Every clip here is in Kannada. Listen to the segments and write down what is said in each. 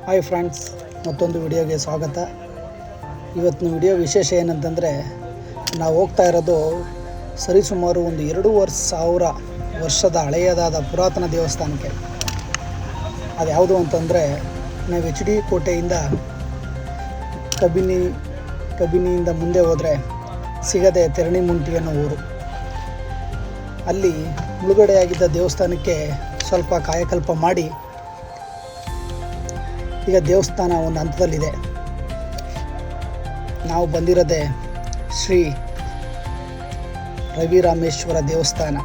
ಹಾಯ್ ಫ್ರೆಂಡ್ಸ್, ಮತ್ತೊಂದು ವಿಡಿಯೋಗೆ ಸ್ವಾಗತ. ಇವತ್ತಿನ ವಿಡಿಯೋ ವಿಶೇಷ ಏನಂತಂದರೆ, ನಾವು ಹೋಗ್ತಾ ಇರೋದು ಸರಿಸುಮಾರು ಒಂದು 2,500 ವರ್ಷದ ಹಳೆಯದಾದ ಪುರಾತನ ದೇವಸ್ಥಾನಕ್ಕೆ. ಅದು ಯಾವುದು ಅಂತಂದರೆ, ನಾವು HD ಕೋಟೆಯಿಂದ ಕಬಿನಿಯಿಂದ ಮುಂದೆ ಹೋದರೆ ಸಿಗದೆ ತೆರಣಿಮುಂಟಿ ಅನ್ನೋ ಊರು. ಅಲ್ಲಿ ಮುಳುಗಡೆಯಾಗಿದ್ದ ದೇವಸ್ಥಾನಕ್ಕೆ ಸ್ವಲ್ಪ ಕಾಯಕಲ್ಪ ಮಾಡಿ ಈಗ ದೇವಸ್ಥಾನ ಒಂದು ಹಂತದಲ್ಲಿದೆ. ನಾವು ಬಂದಿರೋದೇ ಶ್ರೀ ರವಿರಾಮೇಶ್ವರ ದೇವಸ್ಥಾನ.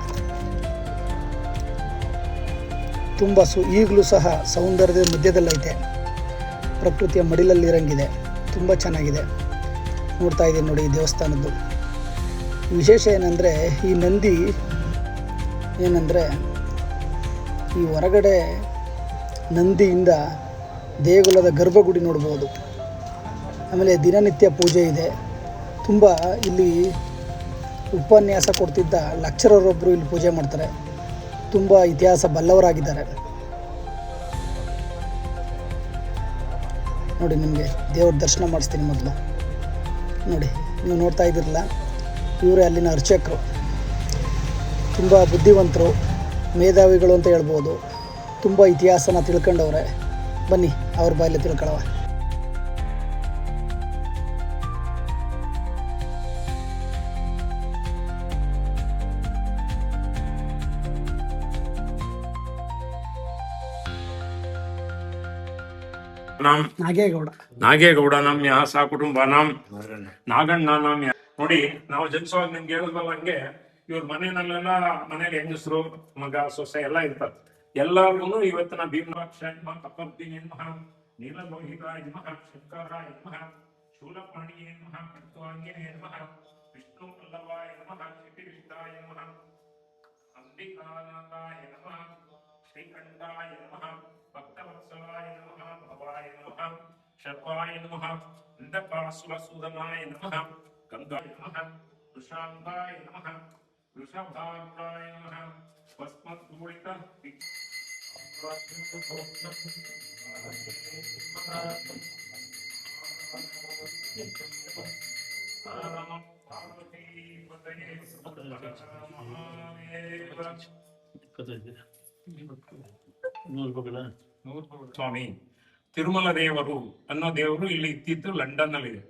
ತುಂಬ ಈಗಲೂ ಸಹ ಸೌಂದರ್ಯದ ಮಧ್ಯದಲ್ಲೈತೆ, ಪ್ರಕೃತಿಯ ಮಡಿಲಲ್ಲಿರಂಗಿದೆ. ತುಂಬ ಚೆನ್ನಾಗಿದೆ. ನೋಡ್ತಾ ಇದ್ದೀನಿ ನೋಡಿ ಈ ದೇವಸ್ಥಾನದ್ದು. ವಿಶೇಷ ಏನಂದರೆ, ಈ ನಂದಿ ಏನಂದರೆ, ಈ ಹೊರಗಡೆ ನಂದಿಯಿಂದ ದೇಗುಲದ ಗರ್ಭಗುಡಿ ನೋಡ್ಬೋದು. ಆಮೇಲೆ ದಿನನಿತ್ಯ ಪೂಜೆ ಇದೆ. ತುಂಬ ಇಲ್ಲಿ ಉಪನ್ಯಾಸ ಕೊಡ್ತಿದ್ದ ಲೆಕ್ಚರರೊಬ್ಬರು ಇಲ್ಲಿ ಪೂಜೆ ಮಾಡ್ತಾರೆ. ತುಂಬ ಇತಿಹಾಸ ಬಲ್ಲವರಾಗಿದ್ದಾರೆ. ನೋಡಿ, ನಿಮಗೆ ದೇವ್ರ ದರ್ಶನ ಮಾಡಿಸ್ತೀನಿ. ಮೊದಲು ನೋಡಿ, ನೀವು ನೋಡ್ತಾ ಇದ್ದೀರಲ್ಲ, ಇವರೇ ಅಲ್ಲಿನ ಅರ್ಚಕರು. ತುಂಬ ಬುದ್ಧಿವಂತರು, ಮೇಧಾವಿಗಳು ಅಂತ ಹೇಳ್ಬೋದು. ತುಂಬ ಇತಿಹಾಸನ ತಿಳ್ಕೊಂಡವ್ರೆ. ಬನ್ನಿ ಅವ್ರ ಬಾಯಲ್ಲಿ ತಿಳ್ಕೊಳ್ಳುವ. ನಾಗೇಗೌಡ ನಮ್ಯ ಕುಟುಂಬ ನಾಗಣ್ಣ ನೋಡಿ, ನಾವು ಜನಿಸುವಾಗ ನಿಮ್ಗೆ ಹೇಳಿದ್ವಲ್ಲ, ಹಂಗೆ ಇವ್ರ ಮನೇಲಿ ಹೆಂಗಸರು, ಮಗ, ಸೊಸೆ ಎಲ್ಲ ಇರ್ತಾರೆ. ಎಲ್ಲಾರ್ಗು ಇವತ್ತಿನ ಭೀಮರಾಕ್ಷ ನೀಲಲೋಹಿತಾಯ ನಮಃ, ಶಂಕರಾಯ ನಮಃ, ಶೂಲಪಾಣಿಯೇ ನಮಃ, ಖಡ್ಗವಾಂಗಿನೇ ನಮಃ, ವಿಷ್ಣು ವಲ್ಲಭಾಯ ನಮಃ, ಶ್ರೀಕೃಷ್ಣಾಯ ನಮಃ, ಅಂಬಿಕಾನಾಥಾಯ ನಮಃ, ಶ್ರೀಕಂಠಾಯ ನಮಃ, ಭಕ್ತವತ್ಸಲಾಯ ನಮಃ, ಭವಾಯ ನಮಃ, ಶರ್ವಾಯ ನಮಃ, ಅಂಧಕಾಸುರಸೂದನಾಯ ನಮಃ, ಗಂಗಾಯ ನಮಃ, ವೃಷಾಂಗಾಯ ನಮಃ, ವೃಷಭಾರುಣಾಯ ನಮಃ, ಭಸ್ಮಧೂಳಿತ ಸ್ವಾಮಿ ತಿರುಮಲ ದೇವರು ಅನ್ನೋ ದೇವರು ಇಲ್ಲಿ ಇತ್ತಿತ್ತು, ಲಂಡನ್ ನಲ್ಲಿ ಇದೆ.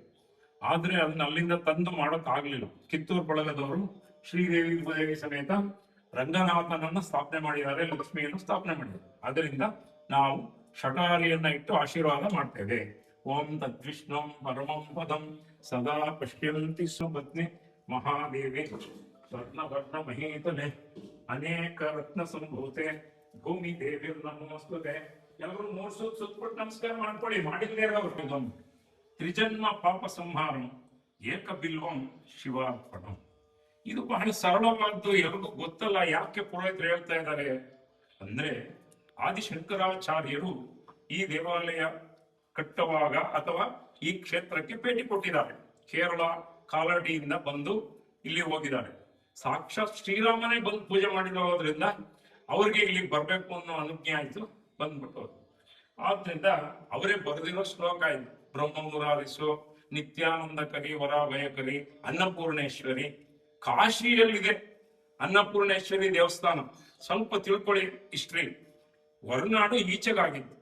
ಆದ್ರೆ ಅದನ್ನ ಅಲ್ಲಿಂದ ತಂದು ಮಾಡೋಕ್ ಆಗ್ಲಿಲ್ಲ. ಕಿತ್ತೂರು ಬಳಗದವರು ಶ್ರೀದೇವಿ ಸಮೇತ ರಂಗನಾಥನನ್ನ ಸ್ಥಾಪನೆ ಮಾಡಿದ್ದಾರೆ, ಲಕ್ಷ್ಮಿಯನ್ನು ಸ್ಥಾಪನೆ ಮಾಡಿದ್ದಾರೆ. ಅದರಿಂದ ನಾವು ಶಟಾರಿಯನ್ನ ಇಟ್ಟು ಆಶೀರ್ವಾದ ಮಾಡ್ತೇವೆ. ಓಂ ತದ್ವಿಷ್ಣು ಪರಮಂ ಪದಂ ಸದಾ ಪಶ್ಯಂತಿ ಸುಪತ್ನಿ ಮಹಾದೇವಿ ಸ್ವರ್ಣವರ್ಣ ಮಹೇತನೆ ಅನೇಕ ರತ್ನ ಸಂಭೂತೆ ಭೂಮಿ ದೇವಿ ನಮೋಸ್ತುತೆ. ಎಲ್ಲರೂ 3 ಸುತ್ತಬಿಟ್ಟು ನಮಸ್ಕಾರ ಮಾಡ್ಕೊಳ್ಳಿ. ಮಾಡಿಲ್ಲೇ ಇರೋರು ತ್ರಿಜನ್ಮ ಪಾಪ ಸಂಹಾರಂ ಏಕ ಬಿಲ್ವಂ ಶಿವಾರ್ಪಣಂ. ಇದು ಬಹಳ ಸರಳವಾದ್ದು, ಎಲ್ರಿಗೂ ಗೊತ್ತಲ್ಲ. ಯಾಕೆ ಪುರೋಹಿತರು ಹೇಳ್ತಾ ಇದ್ದಾರೆ ಅಂದ್ರೆ, ಆದಿಶಂಕರಾಚಾರ್ಯರು ಈ ದೇವಾಲಯ ಕಟ್ಟುವಾಗ ಅಥವಾ ಈ ಕ್ಷೇತ್ರಕ್ಕೆ ಭೇಟಿ ಕೊಟ್ಟಿದ್ದಾರೆ. ಕೇರಳ ಕಾಲಡಿಯಿಂದ ಬಂದು ಇಲ್ಲಿ ಹೋಗಿದ್ದಾರೆ. ಸಾಕ್ಷಾತ್ ಶ್ರೀರಾಮನೇ ಬಂದು ಪೂಜೆ ಮಾಡಿರೋದ್ರಿಂದ ಅವ್ರಿಗೆ ಇಲ್ಲಿ ಬರ್ಬೇಕು ಅನ್ನೋ ಅನುಜ್ಞೆ ಆಯ್ತು, ಬಂದ್ಬಿಟ್ಟು. ಆದ್ರಿಂದ ಅವರೇ ಬರೆದಿರೋ ಶ್ಲೋಕ ಇದು. ಬ್ರಹ್ಮಮುರಾರಿಸು ನಿತ್ಯಾನಂದ ಕರಿ ವರ ಭಯಕರಿ ಅನ್ನಪೂರ್ಣೇಶ್ವರಿ. ಕಾಶಿಯಲ್ಲಿದೆ ಅನ್ನಪೂರ್ಣೇಶ್ವರಿ ದೇವಸ್ಥಾನ. ಸ್ವಲ್ಪ ತಿಳ್ಕೊಳ್ಳಿ ಹಿಸ್ಟ್ರಿ. ಹೊರನಾಡು ಈಚೆಗಾಗಿತ್ತು,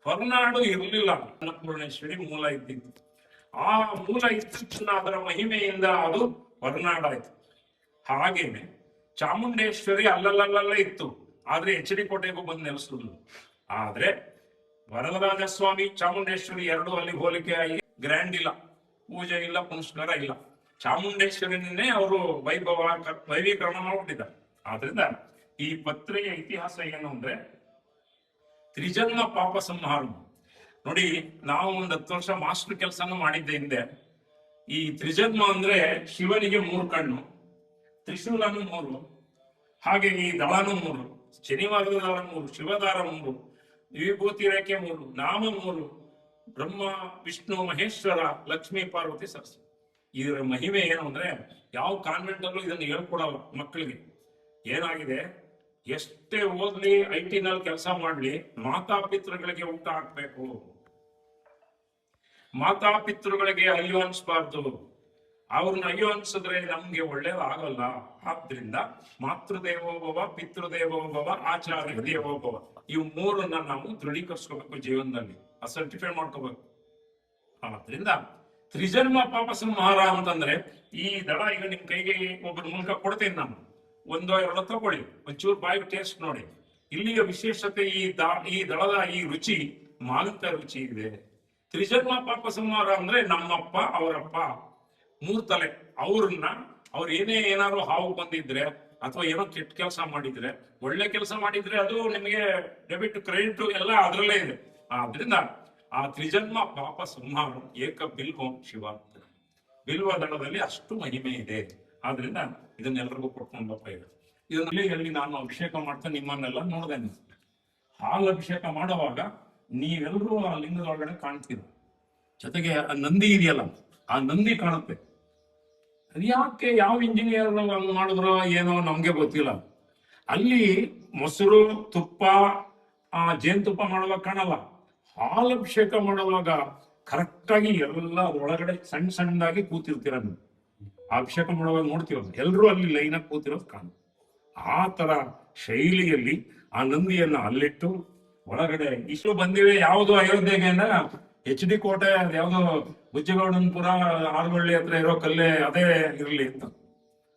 ಹೊರನಾಡು ಇರಲಿಲ್ಲ. ಅನ್ನಪೂರ್ಣೇಶ್ವರಿ ಮೂಲ ಇದ್ದಿದ್ದು. ಆ ಮೂಲ ಇದ್ದ ಅದರ ಮಹಿಮೆಯಿಂದ ಅದು ಹೊರನಾಡಾಯ್ತು. ಹಾಗೇನೆ ಚಾಮುಂಡೇಶ್ವರಿ ಅಲ್ಲಲ್ಲಲ್ಲ ಇತ್ತು, ಆದ್ರೆ HD ಕೋಟೆಗೂ ಬಂದು ನೆಲೆಸಿದ್ರು. ಆದ್ರೆ ವರದರಾಜ ಸ್ವಾಮಿ ಚಾಮುಂಡೇಶ್ವರಿ ಎರಡು ಅಲ್ಲಿ ಹೋಲಿಕೆ ಆಗಿ ಗ್ರ್ಯಾಂಡ್ ಇಲ್ಲ, ಪೂಜೆ ಇಲ್ಲ, ಪುನಸ್ಕಾರ ಇಲ್ಲ. ಚಾಮುಂಡೇಶ್ವರಿನೇ ಅವರು ವೈಭವೀಕರಣ ಮಾಡ್ಬಿಟ್ಟಿದ್ದಾರೆ. ಆದ್ರಿಂದ ಈ ಪತ್ರೆಯ ಇತಿಹಾಸ ಏನು ಅಂದ್ರೆ, ತ್ರಿಜನ್ಮ ಪಾಪ ಸಂಹಾರ. ನೋಡಿ, ನಾವು ಒಂದು 10 ವರ್ಷ ಮಾಸ್ಟರ್ ಕೆಲಸನೂ ಮಾಡಿದ್ದೆ ಹಿಂದೆ. ಈ ತ್ರಿಜನ್ಮ ಅಂದ್ರೆ ಶಿವನಿಗೆ 3 ಕಣ್ಣು, ತ್ರಿಶೂಲನು 3, ಹಾಗೆ ಈ ದಳನು 3, ಶನಿವಾರದ ದಾರ 3, ಶಿವದಾರ 3, ವಿಭೂತಿ ರೇಖೆ 3, ನಾಮ 3, ಬ್ರಹ್ಮ ವಿಷ್ಣು ಮಹೇಶ್ವರ ಲಕ್ಷ್ಮೀ ಪಾರ್ವತಿ ಸರಸ್ವತಿ. ಇದರ ಮಹಿಮೆ ಏನು ಅಂದ್ರೆ, ಯಾವ ಕಾನ್ವೆಂಟ್ ಅಲ್ಲೂ ಇದನ್ನು ಹೇಳ್ಕೊಡಲ್ಲ ಮಕ್ಕಳಿಗೆ. ಏನಾಗಿದೆ, ಎಷ್ಟೇ ಓದ್ಲಿ IT ನಲ್ಲಿ ಕೆಲಸ ಮಾಡ್ಲಿ, ಮಾತಾಪಿತೃಗಳಿಗೆ ಊಟ ಹಾಕ್ಬೇಕು. ಮಾತಾಪಿತೃಗಳಿಗೆ ಅಯ್ಯೋ ಅನ್ಸ್ಬಾರ್ದು. ಅವ್ರನ್ನ ಅಯ್ಯೋ ಅನ್ಸಿದ್ರೆ ನಮ್ಗೆ ಒಳ್ಳೇದಾಗಲ್ಲ. ಆದ್ರಿಂದ ಮಾತೃದೇವೋಭವ, ಪಿತೃದೇವೋಭವ, ಆಚಾರ್ಯ ದೇವೋಭವ, ಇವು ಮೂರನ್ನ ನಾವು ದೃಢೀಕರಿಸ್ಕೋಬೇಕು ಜೀವನದಲ್ಲಿ, ಸರ್ಟಿಫೈ ಮಾಡ್ಕೋಬೇಕು. ಆದ್ರಿಂದ ತ್ರಿಜನ್ಮ ಪಾಪ ಸಂಹಾರ ಅಂತಂದ್ರೆ ಈ ದಳ ಈಗ ನಿಮ್ ಕೈಗೆ ಒಬ್ಬರ ಮೂಲಕ ಕೊಡ್ತೇನೆ ನಾನು, 1-2 ತಗೊಳ್ಳಿ, ಒಂಚೂರು ಬಾಯಿಗೆ ಟೇಸ್ಟ್ ನೋಡಿ. ಇಲ್ಲಿಯ ವಿಶೇಷತೆ ಈ ದಳದ ಈ ರುಚಿ ಮಾವಿನಕಾಯಿ ರುಚಿ ಇದೆ. ತ್ರಿಜನ್ಮ ಪಾಪ ಸಂಹಾರ ಅಂದ್ರೆ ನಮ್ಮಪ್ಪ ಅವರಪ್ಪ 3 ತಲೆ, ಅವ್ರು ಏನಾದ್ರು ಹಾವು ಬಂದಿದ್ರೆ ಅಥವಾ ಏನೋ ಕೆಟ್ಟ ಕೆಲಸ ಮಾಡಿದ್ರೆ, ಒಳ್ಳೆ ಕೆಲಸ ಮಾಡಿದ್ರೆ ಅದು ನಿಮಗೆ ಡೆಬಿಟ್ ಕ್ರೆಡಿಟ್ ಎಲ್ಲ ಅದರಲ್ಲೇ ಇದೆ. ಆದ್ರಿಂದ ಆ ತ್ರಿಜನ್ಮ ಪಾಪ ಸಂಹಾರ ಏಕ ಬಿಲ್ವಂ ಶಿವ, ಬಿಲ್ವ ದಳದಲ್ಲಿ ಅಷ್ಟು ಮಹಿಮೆ ಇದೆ. ಆದ್ರಿಂದ ಇದನ್ನೆಲ್ಲರಿಗೂ ಕೊಟ್ಕೊಂಡಪ್ಪ ಇದೆ. ಇದರಲ್ಲಿ ನಾನು ಅಭಿಷೇಕ ಮಾಡ್ತಾ ನಿಮ್ಮನ್ನೆಲ್ಲ ನೋಡ್ದೆ. ಹಾಲು ಅಭಿಷೇಕ ಮಾಡುವಾಗ ನೀವೆಲ್ಲರೂ ಆ ಲಿಂಗದ ಒಳಗಡೆ ಕಾಣ್ತೀರ. ಜೊತೆಗೆ ಆ ನಂದಿ ಇದೆಯಲ್ಲ, ಆ ನಂದಿ ಕಾಣುತ್ತೆ. ಯಾಕೆ ಯಾವ ಇಂಜಿನಿಯರ್ ಮಾಡಿದ್ರೋ ಏನೋ ನಮ್ಗೆ ಗೊತ್ತಿಲ್ಲ. ಅಲ್ಲಿ ಮೊಸರು, ತುಪ್ಪ, ಜೇನುತುಪ್ಪ ಮಾಡುವಾಗ ಕಾಣಲ್ಲ. ಹಾಲು ಅಭಿಷೇಕ ಮಾಡುವಾಗ ಕರೆಕ್ಟ್ ಆಗಿ ಎಲ್ಲ ಒಳಗಡೆ ಸಣ್ಣದಾಗಿ ಕೂತಿರ್ತೀರ ನೀವು. ಅಭಿಷೇಕ ಮಾಡುವಾಗ ನೋಡ್ತೀರ ಎಲ್ರೂ ಅಲ್ಲಿ ಲೈನ್ ಆಗಿ ಕೂತಿರೋದು ಕಾಣ. ಆ ತರ ಶೈಲಿಯಲ್ಲಿ ಆ ನಂದಿಯನ್ನ ಅಲ್ಲಿಟ್ಟು ಒಳಗಡೆ ಇಷ್ಟು ಬಂದಿವೆ. ಯಾವುದು ಅಯೋಧ್ಯೆಗೆ ಅಂದ್ರೆ HD ಕೋಟೆ, ಯಾವ್ದೋ ಬುಜ್ಜಗೌಡನಪುರ, ಆರ್ಗೊಳ್ಳಿ ಹತ್ರ ಇರೋ ಕಲ್ಲೇ ಅದೇ ಇರಲಿ ಅಂತ.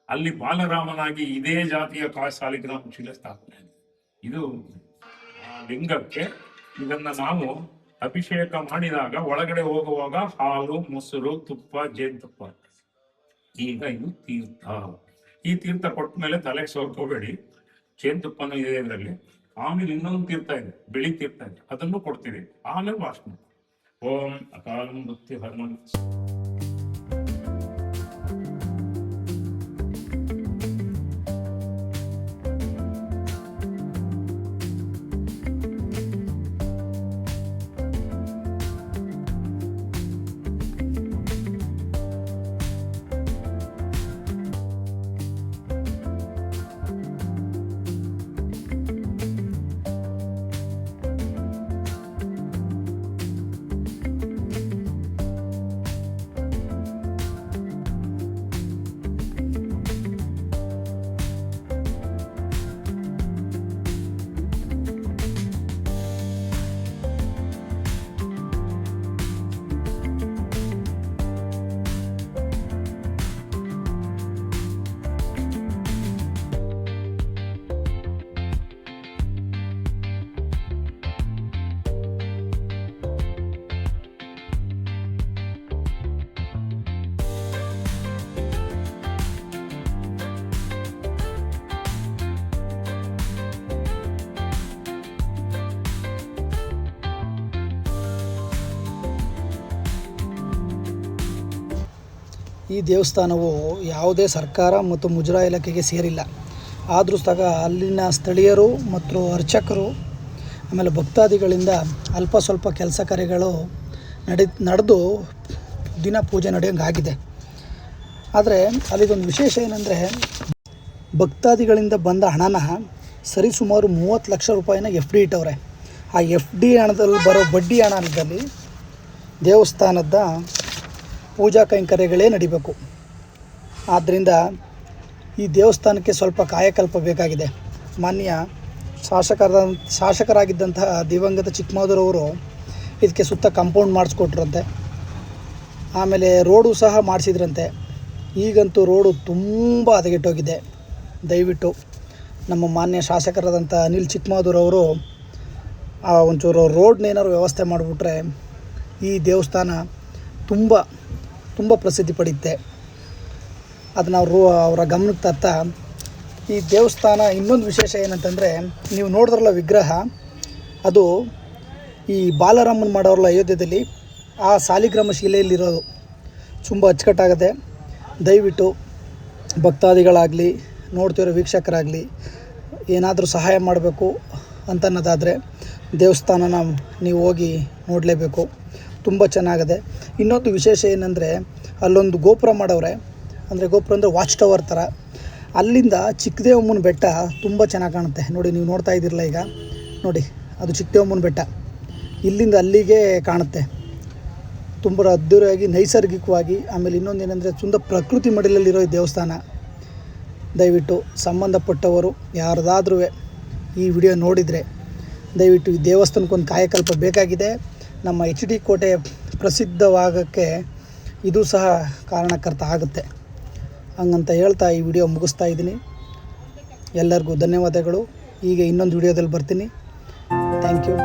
ಅಲ್ಲಿ ಬಾಲರಾಮನಾಗಿ ಇದೇ ಜಾತಿಯ ಸಾಲಿಗ್ರಾಮ ಶಿಲೆ ಸ್ಥಾಪನೆ. ಇದು ಲಿಂಗಕ್ಕೆ ಇದನ್ನ ನಾವು ಅಭಿಷೇಕ ಮಾಡಿದಾಗ ಒಳಗಡೆ ಹೋಗುವಾಗ ಹಾಲು, ಮೊಸರು, ತುಪ್ಪ, ಜೇನುತುಪ್ಪ. ಈಗ ಇದು ತೀರ್ಥ. ಈ ತೀರ್ಥ ಕೊಟ್ಟ ಮೇಲೆ ತಲೆಗೆ ಸೋರ್ಕೋಬೇಡಿ. ಜೇನುತುಪ್ಪನೂ ಇದೆ ಇದರಲ್ಲಿ. ಆಮೇಲೆ ಇನ್ನೊಂದು ತೀರ್ಥ ಇದೆ, ಬಿಳಿ ತೀರ್ಥ ಇದೆ, ಅದನ್ನು ಕೊಡ್ತೀವಿ. ಆಮೇಲೆ ವಾಸನೆ. ಓಂ ಅಕಾಲಂ ಮೃತ್ಯು ಹನುಮನ್. ಈ ದೇವಸ್ಥಾನವು ಯಾವುದೇ ಸರ್ಕಾರ ಮತ್ತು ಮುಜರಾಯಿ ಇಲಾಖೆಗೆ ಸೇರಿಲ್ಲ. ಆದರೂ ಸಹ ಅಲ್ಲಿನ ಸ್ಥಳೀಯರು ಮತ್ತು ಅರ್ಚಕರು ಆಮೇಲೆ ಭಕ್ತಾದಿಗಳಿಂದ ಅಲ್ಪ ಸ್ವಲ್ಪ ಕೆಲಸ ಕಾರ್ಯಗಳು ನಡೆದು ದಿನ ಪೂಜೆ ನಡೆಯೋಂಗಾಗಿದೆ. ಆದರೆ ಅಲ್ಲಿದೊಂದು ವಿಶೇಷ ಏನಂದರೆ, ಭಕ್ತಾದಿಗಳಿಂದ ಬಂದ ಹಣನ ಸರಿಸುಮಾರು 30 ಲಕ್ಷ ರೂಪಾಯಿನ FD ಇಟ್ಟವ್ರೆ. ಆ FD ಹಣದಲ್ಲಿ ಬರೋ ಬಡ್ಡಿ ಹಣದಲ್ಲಿ ದೇವಸ್ಥಾನದ ಪೂಜಾ ಕೈಂಕರ್ಯಗಳೇ ನಡಿಬೇಕು. ಆದ್ದರಿಂದ ಈ ದೇವಸ್ಥಾನಕ್ಕೆ ಸ್ವಲ್ಪ ಕಾಯಕಲ್ಪ ಬೇಕಾಗಿದೆ. ಮಾನ್ಯ ಶಾಸಕರಾಗಿದ್ದಂತಹ ದಿವಂಗತ ಚಿಕ್ಕಮಗಳೂರವರು ಇದಕ್ಕೆ ಸುತ್ತ ಕಾಂಪೌಂಡ್ ಮಾಡಿಸ್ಕೊಟ್ರಂತೆ. ಆಮೇಲೆ ರೋಡು ಸಹ ಮಾಡಿಸಿದ್ರಂತೆ. ಈಗಂತೂ ರೋಡು ತುಂಬ ಹದಗೆಟ್ಟೋಗಿದೆ. ದಯವಿಟ್ಟು ನಮ್ಮ ಮಾನ್ಯ ಶಾಸಕರಾದಂಥ ಅನಿಲ್ ಚಿಕ್ಕಮಗಳೂರವರು ಒಂಚೂರು ರೋಡ್ನೇನಾದ್ರು ವ್ಯವಸ್ಥೆ ಮಾಡಿಬಿಟ್ರೆ ಈ ದೇವಸ್ಥಾನ ತುಂಬ ಪ್ರಸಿದ್ಧಿ ಪಡೆಯುತ್ತೆ. ಅದನ್ನ ಅವರ ಗಮನಕ್ಕೆ ತರ್ತಾ, ಈ ದೇವಸ್ಥಾನ ಇನ್ನೊಂದು ವಿಶೇಷ ಏನಂತಂದರೆ, ನೀವು ನೋಡಿದ್ರಲ್ಲ ವಿಗ್ರಹ, ಅದು ಈ ಬಾಲರಾಮನ್ ಮಾಡೋರಲ್ಲ ಅಯೋಧ್ಯೆಯಲ್ಲಿ, ಆ ಸಾಲಿಗ್ರಾಮ ಶಿಲೆಯಲ್ಲಿರೋದು. ತುಂಬ ಅಚ್ಚುಕಟ್ಟಾಗುತ್ತೆ. ದಯವಿಟ್ಟು ಭಕ್ತಾದಿಗಳಾಗಲಿ, ನೋಡ್ತಿರೋ ವೀಕ್ಷಕರಾಗಲಿ ಏನಾದರೂ ಸಹಾಯ ಮಾಡಬೇಕು ಅಂತನ್ನೋದಾದರೆ ದೇವಸ್ಥಾನನ ನೀವು ಹೋಗಿ ನೋಡಲೇಬೇಕು. ತುಂಬ ಚೆನ್ನಾಗಿದೆ. ಇನ್ನೊಂದು ವಿಶೇಷ ಏನಂದರೆ, ಅಲ್ಲೊಂದು ಗೋಪುರ ಮಾಡವ್ರೆ. ಅಂದರೆ ಗೋಪುರ ಅಂದರೆ ವಾಚ್ ಟವರ್ ಥರ. ಅಲ್ಲಿಂದ ಚಿಕ್ಕದೇವಮ್ಮನ ಬೆಟ್ಟ ತುಂಬ ಚೆನ್ನಾಗಿ ಕಾಣುತ್ತೆ. ನೋಡಿ, ನೀವು ನೋಡ್ತಾ ಇದ್ದೀರಲ್ಲ ಈಗ, ನೋಡಿ ಅದು ಚಿಕ್ಕದೇವಮ್ಮನ ಬೆಟ್ಟ. ಇಲ್ಲಿಂದ ಅಲ್ಲಿಗೆ ಕಾಣುತ್ತೆ, ತುಂಬ ಅದ್ಧೂರಿಯಾಗಿ ನೈಸರ್ಗಿಕವಾಗಿ. ಆಮೇಲೆ ಇನ್ನೊಂದೇನೆಂದರೆ ಪ್ರಕೃತಿ ಮಡಿಲಲ್ಲಿರೋ ಈ ದೇವಸ್ಥಾನ. ದಯವಿಟ್ಟು ಸಂಬಂಧಪಟ್ಟವರು ಯಾರ್ದಾದ್ರೂ ಈ ವಿಡಿಯೋ ನೋಡಿದರೆ ದಯವಿಟ್ಟು ಈ ದೇವಸ್ಥಾನಕ್ಕೊಂದು ಕಾಯಕಲ್ಪ ಬೇಕಾಗಿದೆ. ನಮ್ಮ HD ಕೋಟೆ ಪ್ರಸಿದ್ಧವಾಗೋಕ್ಕೆ ಇದು ಸಹ ಕಾರಣಕರ್ತ ಆಗುತ್ತೆ. ಹಂಗಂತ ಹೇಳ್ತಾ ಈ ವಿಡಿಯೋ ಮುಗಿಸ್ತಾ ಇದ್ದೀನಿ. ಎಲ್ಲರಿಗೂ ಧನ್ಯವಾದಗಳು. ಈಗ ಇನ್ನೊಂದು ವಿಡಿಯೋದಲ್ಲಿ ಬರ್ತೀನಿ. Thank you.